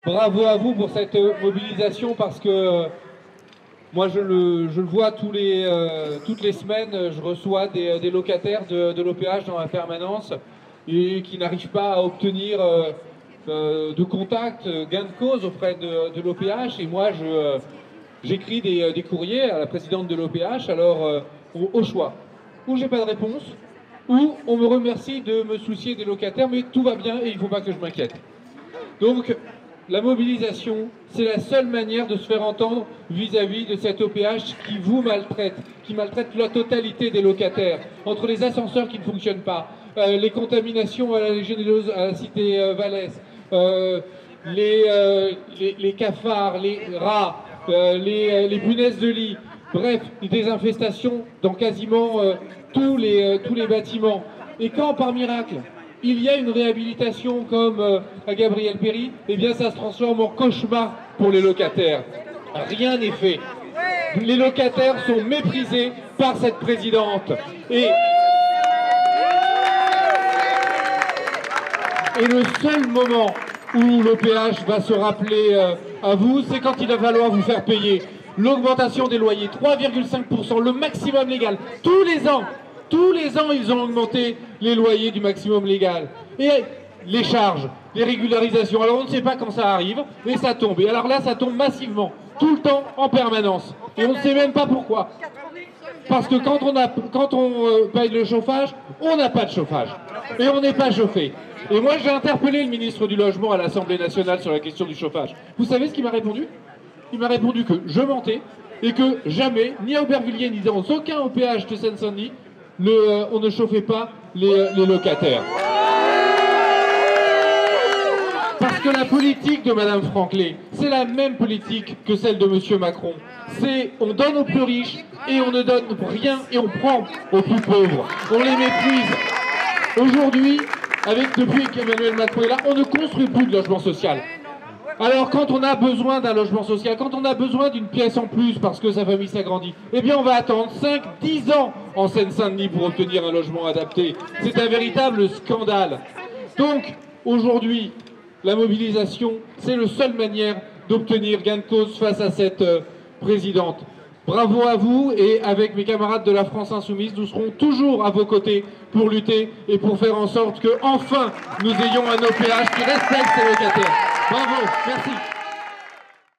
Bravo à vous pour cette mobilisation parce que moi je le vois toutes les semaines, je reçois des locataires de l'OPH dans la permanence et qui n'arrivent pas à obtenir de contact, gain de cause auprès de l'OPH. Et moi j'écris des courriers à la présidente de l'OPH, alors au choix. Ou j'ai pas de réponse, ou on me remercie de me soucier des locataires, mais tout va bien et il ne faut pas que je m'inquiète. Donc, la mobilisation, c'est la seule manière de se faire entendre vis-à-vis de cette OPH qui vous maltraite, qui maltraite la totalité des locataires, entre les ascenseurs qui ne fonctionnent pas, les contaminations à la Légionelleuse, à la cité Vallès, les cafards, les rats, les punaises de lit, bref, des infestations dans quasiment tous les bâtiments. Et quand, par miracle, il y a une réhabilitation comme à Gabriel Péri, eh bien ça se transforme en cauchemar pour les locataires. Rien n'est fait. Les locataires sont méprisés par cette présidente. Et le seul moment où l'OPH va se rappeler à vous, c'est quand il va falloir vous faire payer l'augmentation des loyers, 3,5%, le maximum légal, tous les ans. Tous les ans, ils ont augmenté les loyers du maximum légal. Et les charges, les régularisations. Alors, on ne sait pas quand ça arrive, mais ça tombe. Et alors là, ça tombe massivement, tout le temps, en permanence. Et on ne sait même pas pourquoi. Parce que quand on paye le chauffage, on n'a pas de chauffage. Et on n'est pas chauffé. Et moi, j'ai interpellé le ministre du Logement à l'Assemblée nationale sur la question du chauffage. Vous savez ce qu'il m'a répondu? Il m'a répondu que je mentais et que jamais, ni à Aubervilliers, ni dans aucun OPH de Seine-Saint-Denis, on ne chauffait pas les locataires. Parce que la politique de Madame Francklé, c'est la même politique que celle de Monsieur Macron. C'est on donne aux plus riches et on ne donne rien et on prend aux plus pauvres. On les méprise. Aujourd'hui, depuis qu'Emmanuel Macron est là, on ne construit plus de logement social. Alors quand on a besoin d'un logement social, quand on a besoin d'une pièce en plus parce que sa famille s'agrandit, eh bien on va attendre 5-10 ans en Seine-Saint-Denis pour obtenir un logement adapté. C'est un véritable scandale. Donc aujourd'hui, la mobilisation, c'est la seule manière d'obtenir gain de cause face à cette présidente. Bravo à vous et avec mes camarades de la France Insoumise, nous serons toujours à vos côtés pour lutter et pour faire en sorte que enfin nous ayons un OPH qui respecte ses locataires. Bravo, merci.